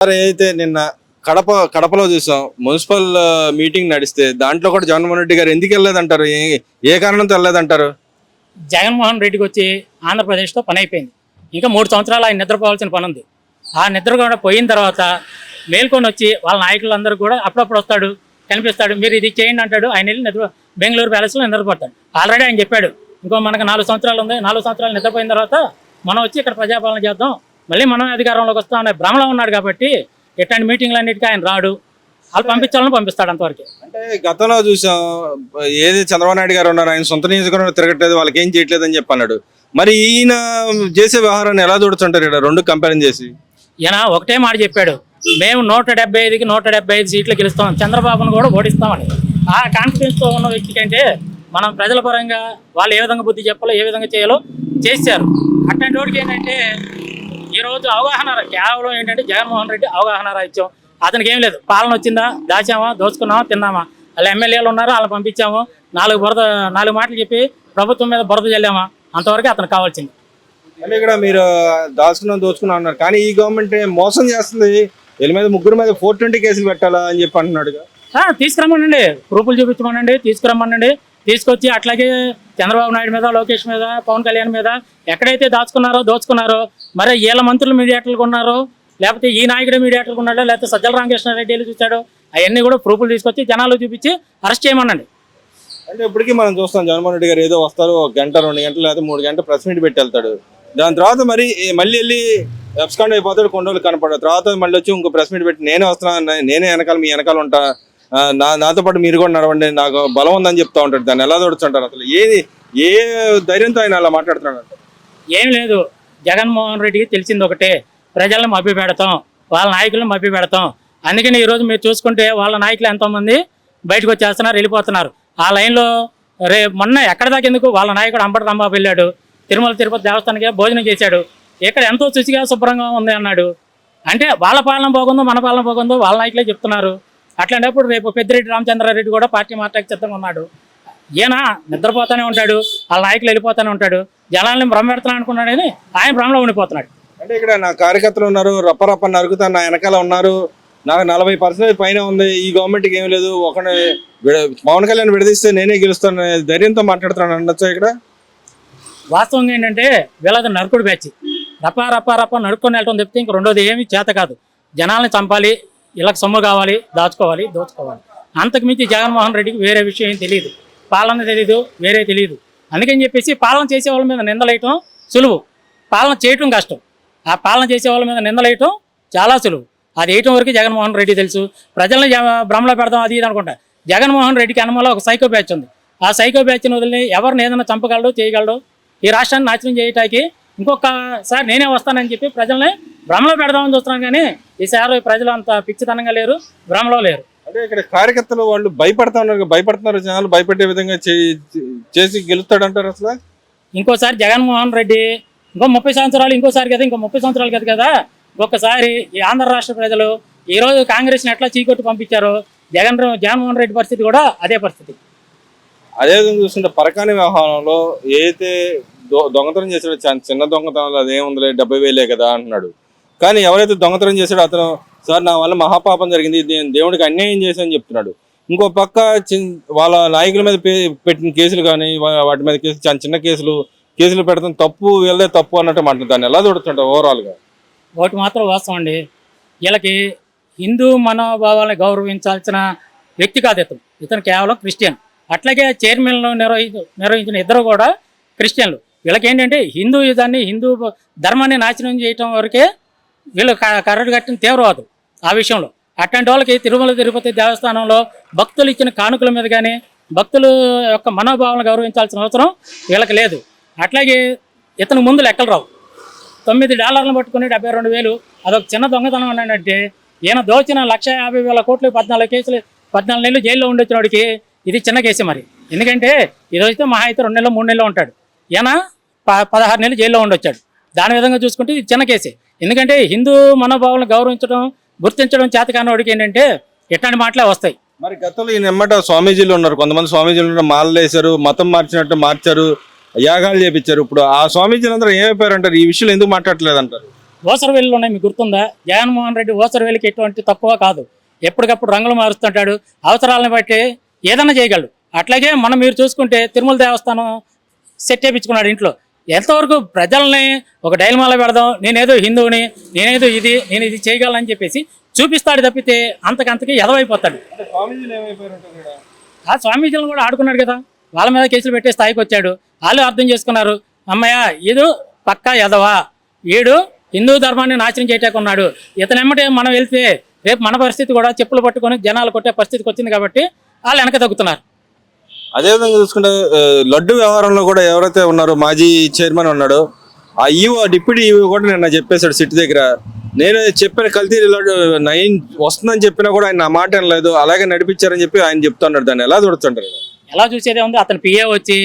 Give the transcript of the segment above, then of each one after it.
ఏదైతే నిన్న కడపలో చూసాం మున్సిపల్ మీటింగ్ నడిస్తే దాంట్లో కూడా జగన్మోహన్ రెడ్డి గారు ఎందుకు వెళ్ళలేదంటారు? ఏ కారణంతో వెళ్ళలేదంటారు? జగన్మోహన్ రెడ్డికి వచ్చి ఆంధ్రప్రదేశ్తో పని అయిపోయింది. ఇంకా 3 సంవత్సరాలు ఆయన నిద్రపోవాల్సిన పని ఉంది. ఆ నిద్ర కూడా పోయిన తర్వాత మేల్కొని వచ్చి వాళ్ళ నాయకులందరూ కూడా అప్పుడప్పుడు వస్తాడు, కనిపిస్తాడు, మీరు ఇది చేయండి అంటాడు. ఆయన వెళ్ళి బెంగళూరు ప్యాలెస్లో నిద్రపోతాడు. ఆల్రెడీ ఆయన చెప్పాడు, ఇంకో మనకు 4 సంవత్సరాలు ఉంది, 4 సంవత్సరాలు నిద్రపోయిన తర్వాత మనం వచ్చి ఇక్కడ ప్రజాపాలన చేద్దాం, మళ్ళీ మనం అధికారంలోకి వస్తాం అనే భ్రమలో ఉన్నాడు. కాబట్టి ఇట్లాంటి మీటింగ్లన్నిటికీ ఆయన రాడు, వాళ్ళు పంపించాలని పంపిస్తాడు అంతవరకు. అంటే గతంలో చూసాం, ఏది చంద్రబాబు నాయుడు గారు ఉన్నారు, ఆయన సొంత నియోజకవర్గంలో తిరగట్లేదు, వాళ్ళకి ఏం చేయట్లేదు అని చెప్పి అన్నాడు. మరి ఈయన చేసే వ్యవహారాన్ని ఎలా చూడుతుంటారు ఇక్కడ రెండు కంపేర్ చేసి? ఈయన ఒకటే మాట చెప్పాడు, మేము 175కి 175 సీట్లు గెలుస్తాం, చంద్రబాబును కూడా ఓడిస్తామని. ఆ కాన్ఫిడెన్స్తో ఉన్న వ్యక్తి కంటే మనం ప్రజల పరంగా వాళ్ళు ఏ విధంగా బుద్ధి చెప్పాలో, ఏ విధంగా చేయాలో చేశారు. అట్లాంటి వాడికి ఏంటంటే ఈరోజు అవగాహన కేవలం ఏంటంటే జగన్మోహన్ రెడ్డి అవగాహన రాహిత్యం. అతనికి ఏం లేదు, పాలన వచ్చిందా, దాచామా, దోచుకున్నామా, తిన్నామా, వాళ్ళ ఎమ్మెల్యేలు ఉన్నారు, వాళ్ళని పంపించాము, 4 మాటలు చెప్పి ప్రభుత్వం మీద బురద చల్లామా, అంతవరకు అతనికి కావాల్సింది. అంటే ఇక్కడ మీరు దోచుకున్నాం అన్నారు, కానీ ఈ గవర్నమెంట్ మోసం చేస్తుంది, వీళ్ళ మీద 3 మీద 420 కేసులు పెట్టాలా అని చెప్పి అంటున్నాడు. తీసుకురమ్మనండి, ప్రూఫ్లు చూపించమనండి, తీసుకురమ్మనండి. తీసుకొచ్చి అట్లాగే చంద్రబాబు నాయుడు మీద, లోకేష్ మీద, పవన్ కళ్యాణ్ మీద ఎక్కడైతే దోచుకున్నారో మరి వీళ్ళ మంత్రులు మీడియేటర్లు ఉన్నారో, లేకపోతే ఈ నాయకుడే మీడియేటర్లు ఉన్నాడో, లేకపోతే సజ్జల రామకృష్ణారెడ్డి చూశాడో, అవన్నీ కూడా ప్రూఫ్లు తీసుకొచ్చి జనాలు చూపించి అరెస్ట్ చేయమనండి. అంటే ఇప్పటికీ మనం చూస్తాం, జగన్మోహన్ రెడ్డి గారు ఏదో వస్తారు, 1 గంట 2 గంటలు లేకపోతే 3 గంటలు ప్రెస్ మీట్ పెట్టి వెళ్తాడు. దాని తర్వాత మళ్ళీ వెళ్ళి అబ్స్కాండ్ అయిపోతాడు, కొన్ని రోజులు కనపడదు. తర్వాత మళ్ళీ వచ్చి ఇంకో ప్రెస్ మీట్ పెట్టి నేనే వస్తున్నాను, నేనే వెనకాల మీ వెనకాల ఉంటా, నాతో పాటు మీరు కూడా నడవండి, నాకు బలం ఉందని చెప్తా ఉంటాడు. దాన్ని ఎలా చూడుతుంటారు? అసలు ఏ ధైర్యంతో ఆయన అలా మాట్లాడుతున్నాడు? ఏం లేదు, జగన్మోహన్ రెడ్డికి తెలిసింది ఒకటే, ప్రజలను మభ్య పెడతాం, వాళ్ళ నాయకులను మభ్య పెడతాం. అందుకని ఈరోజు మీరు చూసుకుంటే వాళ్ళ నాయకులు ఎంతోమంది బయటకు వచ్చేస్తున్నారు, వెళ్ళిపోతున్నారు. ఆ లైన్లో మొన్న ఎక్కడ దాకా ఎందుకు వాళ్ళ నాయకుడు అంబటి రాంబాబు వెళ్ళాడు, తిరుమల తిరుపతి దేవస్థానానికి భోజనం చేశాడు, ఇక్కడ ఎంతో శుచిగా శుభ్రంగా ఉంది అన్నాడు. అంటే వాళ్ళ పాలన బాగుందో మన పాలన బాగుందో వాళ్ళ నాయకులే చెప్తున్నారు. అట్లాంటప్పుడు రేపు పెద్దిరెడ్డి రామచంద్రారెడ్డి కూడా పార్టీ మార్టాకి సిద్ధంగా ఉన్నాడు. ఈయన నిద్రపోతానే ఉంటాడు, వాళ్ళ నాయకులు వెళ్ళిపోతానే ఉంటాడు, జనాల్ని భ్రమ పెడతాను అనుకున్నాడని ఆయన భ్రమలో ఉండిపోతున్నాడు. అంటే ఇక్కడ నా కార్యకర్తలు ఉన్నారు, రప్ప నరుగుతాను, నా వెనకాల ఉన్నారు, నాకు 40% పైన ఉంది, ఈ గవర్నమెంట్కి ఏం లేదు, పవన్ కళ్యాణ్ విడదీస్తే నేనే గెలుస్తాను ధైర్యంతో మాట్లాడుతున్నాను అనొచ్చా? ఇక్కడ వాస్తవంగా ఏంటంటే వీళ్ళది నరుకుడు బ్యాచ్, రప్ప నడుక్కొని వెళ్ళటం తప్పితే ఇంక రెండోది ఏమీ చేత కాదు. జనాల్ని చంపాలి, వీళ్ళకి సొమ్ము కావాలి, దోచుకోవాలి. అంతకుమించి జగన్మోహన్ రెడ్డికి వేరే విషయం ఏం తెలియదు, పాలన తెలియదు, వేరే తెలియదు. అందుకని చెప్పేసి పాలన చేసే వాళ్ళ మీద నిందలేయటం సులువు, పాలన చేయటం కష్టం. ఆ పాలన చేసే వాళ్ళ మీద నిందలేయటం చాలా సులువు. అది వేయటం వరకు జగన్మోహన్ రెడ్డి తెలుసు. ప్రజల్ని భ్రమలో పెడదాం అది ఇది అనుకుంటా. జగన్మోహన్ రెడ్డికి అనుమలో ఒక సైకో బ్యాచ్ ఉంది. ఆ సైకో బ్యాచ్ని వదిలి ఎవరిని ఏదైనా చంపగలడు, చేయగలడు, ఈ రాష్ట్రాన్ని నాశనం చేయటానికి ఇంకొకసారి నేనే వస్తానని చెప్పి ప్రజల్ని భ్రమలో పెడదామని చూస్తున్నాను. కానీ ఈసారి ప్రజలు అంత పిచ్చితనంగా లేరు, భ్రమలో లేరు. అంటే ఇక్కడ కార్యకర్తలు వాళ్ళు భయపడుతున్నారు, జనాలు భయపెట్టే విధంగా చేసి గెలుస్తాడంటారు. అసలు ఇంకోసారి జగన్మోహన్ రెడ్డి ఇంకో 30 సంవత్సరాలు, ఇంకోసారి కదా ఇంకో 30 సంవత్సరాలు కదా, ఒక్కసారి ఈ ఆంధ్ర రాష్ట్ర ప్రజలు ఈరోజు కాంగ్రెస్ని ఎట్లా చీకొట్టి పంపించారో జగన్మోహన్ రెడ్డి పరిస్థితి కూడా అదే పరిస్థితి. అదే విధంగా చూస్తుంటే పరకాని వ్యవహారంలో ఏదైతే దొంగతనం చేసాడో, చిన్న దొంగతనాలు అదేముందిలే 70,000 కదా అంటున్నాడు. కానీ ఎవరైతే దొంగతనం చేశాడో అతను, సార్ నా వల్ల మహాపాపం జరిగింది, దేవుడికి అన్యాయం చేశానని చెప్తున్నాడు. ఇంకో పక్క వాళ్ళ నాయకుల మీద పెట్టిన కేసులు కానీ వాటి మీద చిన్న కేసులు పెడతాం తప్పు, వీళ్ళే తప్పు అన్నట్టు మాట్లాడు. దాన్ని ఎలా చూడుతుంటావు ఓవరాల్గా? ఒకటి మాత్రం వాస్తవం అండి, వీళ్ళకి హిందూ మనోభావాలను గౌరవించాల్సిన వ్యక్తి కాదు ఇతను కేవలం క్రిస్టియన్. అట్లాగే చైర్మన్లు నిర్వహించిన ఇద్దరు కూడా క్రిస్టియన్లు. వీళ్ళకి ఏంటంటే హిందూయిజాన్ని, హిందూ ధర్మాన్ని నాశనం చేయటం వరకే వీళ్ళు కర్రడు కట్టిన తీవ్రవాదు ఆ విషయంలో. అట్లాంటి వాళ్ళకి తిరుమల తిరుపతి దేవస్థానంలో భక్తులు ఇచ్చిన కానుకల మీద కానీ భక్తుల యొక్క మనోభావాలను గౌరవించాల్సిన అవసరం వీళ్ళకి లేదు. అట్లాగే ఇతను ముందు లెక్కలు రావు. $9 పట్టుకుని 72,000 అదొక చిన్న దొంగతనం అన్నాడంటే, ఈయన దోచిన 150,000 కోట్లు 14 కేసులు 14 నెలలు జైల్లో ఉండొచ్చినోడికి ఇది చిన్న కేసే మరి. ఎందుకంటే ఇదైతే మహా అయితే 2 నెలలు 3 నెలలు ఉంటాడు, ఈయన 16 నెలలు జైల్లో ఉండొచ్చాడు. దాని విధంగా చూసుకుంటే ఇది చిన్న కేసే. ఎందుకంటే హిందూ మనోభావాలను గౌరవించడం, గుర్తించడం చేతకానివాడికి ఏంటంటే ఇట్లాంటి మాటలే వస్తాయి. మరి గతంలో ఈయన ఎమ్మట స్వామీజీలు ఉన్నారు, కొంతమంది స్వామీజీలు ఉన్నారు, మాలలు వేశారు, మతం మార్చినట్టు మార్చారు, యాగాలు చేపించారు. ఇప్పుడు ఆ స్వామీజీలు అందరూ ఏమైపోయారంటారు? ఈ విషయంలో ఎందుకు మాట్లాడలేదు అంటారు? ఓసరవెల్లులు ఉన్నాయి, మీకు గుర్తుందా? జగన్మోహన్ రెడ్డి ఓసరవెల్లికి ఎటువంటి తక్కువ కాదు. ఎప్పటికప్పుడు రంగులు మారుస్తుంటాడు, అవసరాలను బట్టి ఏదైనా చేయగలడు. అట్లాగే మనం మీరు చూసుకుంటే తిరుమల దేవస్థానం సెట్ చేయించుకున్నాడు ఇంట్లో. ఎంతవరకు ప్రజల్ని ఒక డైలమాలో పెడదాం, నేనేదో హిందువుని, నేను ఇది చేయగలనని చెప్పేసి చూపిస్తాడు తప్పితే అంతకంతకి ఎదవైపోతాడు. ఆ స్వామీజీలను కూడా ఆడుకున్నాడు కదా, వాళ్ళ మీద కేసులు పెట్టే స్థాయికి వచ్చాడు. వాళ్ళు అర్థం చేసుకున్నారు, అమ్మయ్య ఇది పక్కా ఎదవా, వీడు హిందూ ధర్మాన్ని నాశనం చేయటాకున్నాడు, ఇతనెమ్మటే మనం వెళ్తే రేపు మన పరిస్థితి కూడా చెప్పులు పట్టుకొని జనాలు కొట్టే పరిస్థితికి వచ్చింది కాబట్టి వాళ్ళు వెనక తగ్గుతున్నారు. అదేవిధంగా చూసుకుంటే లడ్డు వ్యవహారంలో కూడా ఎవరైతే ఉన్నారో మాజీ చైర్మన్ ఉన్నాడు, ఆ ఈవో డిప్యూటీ ఈవో కూడా నిన్న చెప్పేశాడు సిటీ దగ్గర, నేను చెప్పిన కల్తీ లడ్డు 9 వస్తుందని చెప్పినా కూడా ఆయన ఆ మాట అనలేదు, అలాగే నడిపించారని చెప్పి ఆయన చెప్తున్నాడు. దాన్ని ఎలా చూడుతుంటారు? ఎలా చూసేదే ఉంది, అతను పిఏ వచ్చి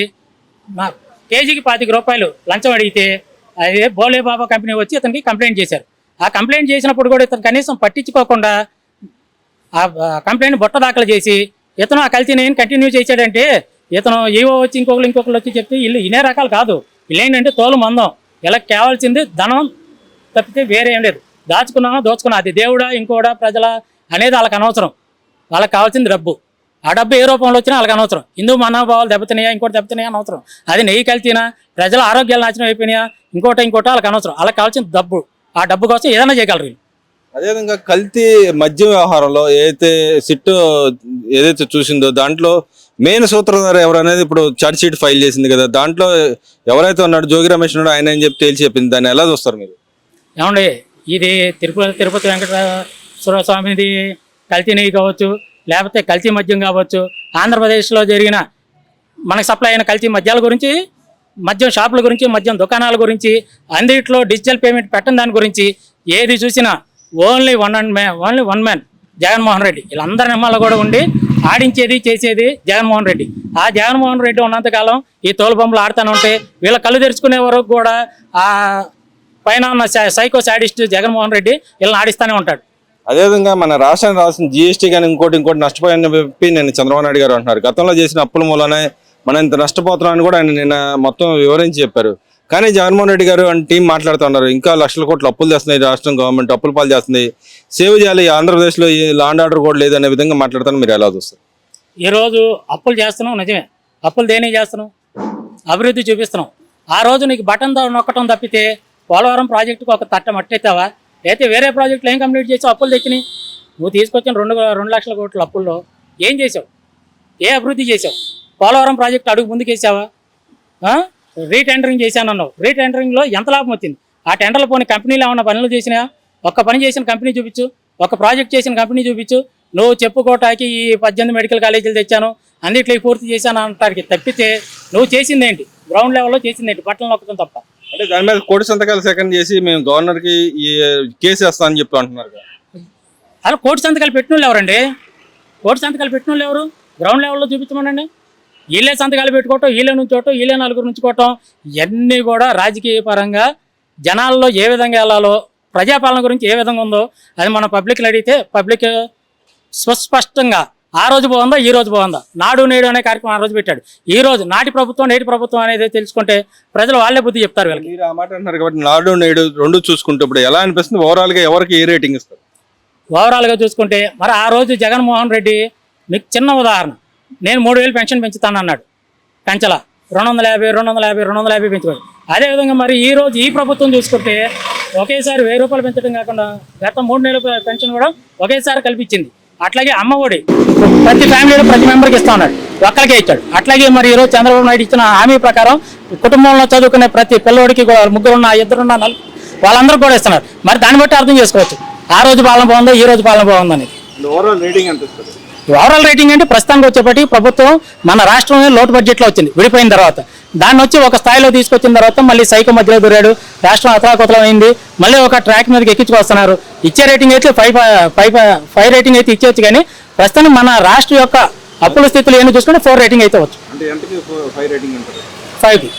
కేజీకి 25 రూపాయలు లంచం అడిగితే అదే బోలే బాబా కంపెనీ వచ్చి ఇతనికి కంప్లైంట్ చేశారు. ఆ కంప్లైంట్ చేసినప్పుడు కూడా ఇతను కనీసం పట్టించుకోకుండా ఆ కంప్లైంట్ బొట్ట దాఖలు చేసి ఇతను ఆ కల్తీని కంటిన్యూ చేశాడంటే, ఇతను ఏవో వచ్చి ఇంకొకరు వచ్చి చెప్తే వీళ్ళు ఇనే రకాలు కాదు, వీళ్ళు ఏంటంటే తోలు మందం, ఇలా కావాల్సింది ధనం తప్పితే వేరే ఏం లేదు. దోచుకున్నా అది దేవుడా ఇంకోడా ప్రజల అనేది వాళ్ళకి అనవసరం. వాళ్ళకి కావాల్సింది డబ్బు. ఆ డబ్బు ఏ రూపంలో వచ్చినా వాళ్ళకి అనవసరం. హిందూ మనోభావాలు దెబ్బతినాయా, ఇంకోటి దెబ్బతినాయా అనవసరం. అది నెయ్యి కల్తీనా, ప్రజల ఆరోగ్యాలు నాశనం అయిపోయినాయా, ఇంకోటి వాళ్ళకి అనవసరం. వాళ్ళకి కావాల్సింది డబ్బు. ఆ డబ్బు కోసం ఏదైనా చేయగలరు. అదేవిధంగా కల్తీ మద్యం వ్యవహారంలో సిట్ ఏదైతే చూసిందో దాంట్లో మెయిన్ సూత్రధార ఎవరు అనేది ఇప్పుడు ఛార్జ్ షీట్ ఫైల్ చేసింది కదా, దాంట్లో ఎవరైతే ఉన్నాడు జోగి రమేష్ ఉన్నాడు ఆయన అని చెప్పి తేల్చి చెప్పింది. దాన్ని ఎలా చూస్తారు మీరు? ఏమండి, ఇది తిరుపతి వెంకటేశ్వర స్వామిది కల్తీ నెయ్యి కావచ్చు, లేకపోతే కల్తీ మద్యం కావచ్చు, ఆంధ్రప్రదేశ్లో జరిగిన మనకు సప్లై అయిన కల్తీ మద్యాల గురించి, మద్యం షాపుల గురించి, మద్యం దుకాణాల గురించి, అన్నిట్లో డిజిటల్ పేమెంట్ పెట్టిన దాని గురించి ఏది చూసినా only one man Jaganmohan Reddy. వీళ్ళందరి నిమ్మల్లో కూడా ఉండి ఆడించేది చేసేది జగన్మోహన్ రెడ్డి. ఆ జగన్మోహన్ రెడ్డి ఉన్నంతకాలం ఈ తోలు బొమ్మలు ఆడుతూనే ఉంటే వీళ్ళ కళ్ళు తెరుచుకునే వరకు కూడా ఆ పైన ఉన్న సైకో సాడిస్ట్ జగన్మోహన్ రెడ్డి వీళ్ళని ఆడిస్తూనే ఉంటాడు. అదేవిధంగా మన రాష్ట్రానికి రావాల్సిన జీఎస్టీ కానీ ఇంకోటి నష్టపోయాయని చెప్పి నేను చంద్రబాబు నాయుడు గారు అంటున్నారు. గతంలో చేసిన అప్పుల మూలనే మనం ఇంత నష్టపోతున్నామని కూడా ఆయన నిన్న మొత్తం వివరించి చెప్పారు. కానీ జగన్మోహన్ రెడ్డి గారు అండ్ టీం మాట్లాడుతున్నారు, ఇంకా లక్షల కోట్లు అప్పులు చేస్తున్నాయి రాష్ట్రం, గవర్నమెంట్ అప్పుల పాలు చేస్తుంది, సేవ్ చేయాలి, ఆంధ్రప్రదేశ్లో ఈ లాండ్ ఆర్డర్ కూడా లేదనే విధంగా మాట్లాడుతాను. మీరు ఎలా చూస్తారు? ఈరోజు అప్పులు చేస్తున్నాం నిజమే, అప్పులు దేనికి చేస్తున్నాం? అభివృద్ధి చూపిస్తున్నాం. ఆ రోజు నీకు బటన్ నొక్కటం తప్పితే పోలవరం ప్రాజెక్టుకు ఒక తట్ట మట్టెత్తావా? అయితే వేరే ప్రాజెక్టులు ఏం కంప్లీట్ చేసావు? అప్పులు తెచ్చినాయి. నువ్వు తీసుకొచ్చిన 2 లక్షల కోట్ల అప్పుల్లో ఏం చేసావు? ఏ అభివృద్ధి చేసావు? పోలవరం ప్రాజెక్టు అడుగు ముందుకేసావా? రీటెండరింగ్ చేశానన్నావు, రీటెండరింగ్లో ఎంత లాభం వచ్చింది? ఆ టెండర్లు పోనీ కంపెనీలు ఏమన్నా పనులు చేసినా? ఒక్క పని చేసిన కంపెనీ చూపించు, ఒక ప్రాజెక్ట్ చేసిన కంపెనీ చూపించు. నువ్వు చెప్పుకోవటానికి ఈ 18 మెడికల్ కాలేజీలు తెచ్చాను, అన్నింటికి పూర్తి చేశాను అంటానికి తప్పితే నువ్వు చేసిందేంటి? గ్రౌండ్ లెవెల్లో చేసిందేంటి? బట్టలు నొక్కడం తప్ప. అంటే దాని మీద కోటి సంతకాలు సెకండ్ చేసి మేము గవర్నర్కి ఈ కేసు వేస్తామని చెప్పి అంటున్నారు. అలా కోటి సంతకాలు పెట్టిన వాళ్ళు ఎవరండి? కోటి సంతకాలు పెట్టిన వాళ్ళు ఎవరు? గ్రౌండ్ లెవెల్లో చూపించమనండి. వీళ్ళే సంతకాలు పెట్టుకోవటం, వీళ్ళే నుంచోవటం, వీళ్ళే నలుగురు నుంచుకోవటం, ఇవన్నీ కూడా రాజకీయ పరంగా జనాల్లో ఏ విధంగా వెళ్ళాలో, ప్రజాపాలన గురించి ఏ విధంగా ఉందో అది మన పబ్లిక్ని అడిగితే పబ్లిక్ సుస్పష్టంగా ఆ రోజు బాగుందా, ఈ రోజు బాగుందా, నాడు నేడు అనే కార్యక్రమం ఆ రోజు పెట్టాడు. ఈ రోజు నాటి ప్రభుత్వం నేటి ప్రభుత్వం అనేది తెలుసుకుంటే ప్రజలు వాళ్ళే బుద్ధి చెప్తారు వీళ్ళకి. మీరు ఆ మాట అంటున్నారు కాబట్టి నాడు నేడు రెండు చూసుకుంటే ఇప్పుడు ఎలా అనిపిస్తుంది? ఓవరాల్గా ఎవరికి ఏ రేటింగ్ ఇస్తారు? ఓవరాల్గా చూసుకుంటే మరి ఆ రోజు జగన్మోహన్ రెడ్డి మీకు చిన్న ఉదాహరణ, నేను 3000 పెన్షన్ పెంచుతాను అన్నాడు, పెంచలా, 250 పెంచుకోండి. అదేవిధంగా మరి ఈ రోజు ఈ ప్రభుత్వం చూసుకుంటే ఒకేసారి 1000 రూపాయలు పెంచడం కాకుండా గత 3 నెలల పెన్షన్ కూడా ఒకేసారి కల్పించింది. అట్లాగే అమ్మఒడి ప్రతి ఫ్యామిలీలో ప్రతి మెంబర్కి ఇస్తా ఉన్నాడు, ఒక్కరికే ఇచ్చాడు. అట్లాగే మరి ఈరోజు చంద్రబాబు నాయుడు ఇచ్చిన హామీ ప్రకారం కుటుంబంలో చదువుకునే ప్రతి పిల్లవాడికి 2 2 వాళ్ళందరూ కూడా ఇస్తున్నారు. మరి దాన్ని బట్టి అర్థం చేసుకోవచ్చు ఆ రోజు పాలన బాగుందో, ఈ రోజు పాలన బాగుందని. ఓవరాల్ రేటింగ్ ఎంత ఇస్తారు? ఓవరాల్ రేటింగ్ అంటే ప్రస్తుతానికి వచ్చేప్పటి ప్రభుత్వం మన రాష్ట్రంలో లోటు బడ్జెట్లో వచ్చింది విడిపోయిన తర్వాత. దాన్ని వచ్చి ఒక స్థాయిలో తీసుకొచ్చిన తర్వాత మళ్ళీ సైకో మధ్యలో దూరాడు, రాష్ట్రం అతలాకుతలం అయింది, మళ్ళీ ఒక ట్రాక్ మీదకి ఎక్కించుకొస్తున్నారు. ఇచ్చే రేటింగ్ అయితే 5 రేటింగ్ అయితే ఇచ్చేవచ్చు, కానీ ప్రస్తుతం మన రాష్ట్రం యొక్క అప్పుల స్థితులు ఏమి చూసుకుంటే 4 రేటింగ్ అయితే వచ్చు. 5కి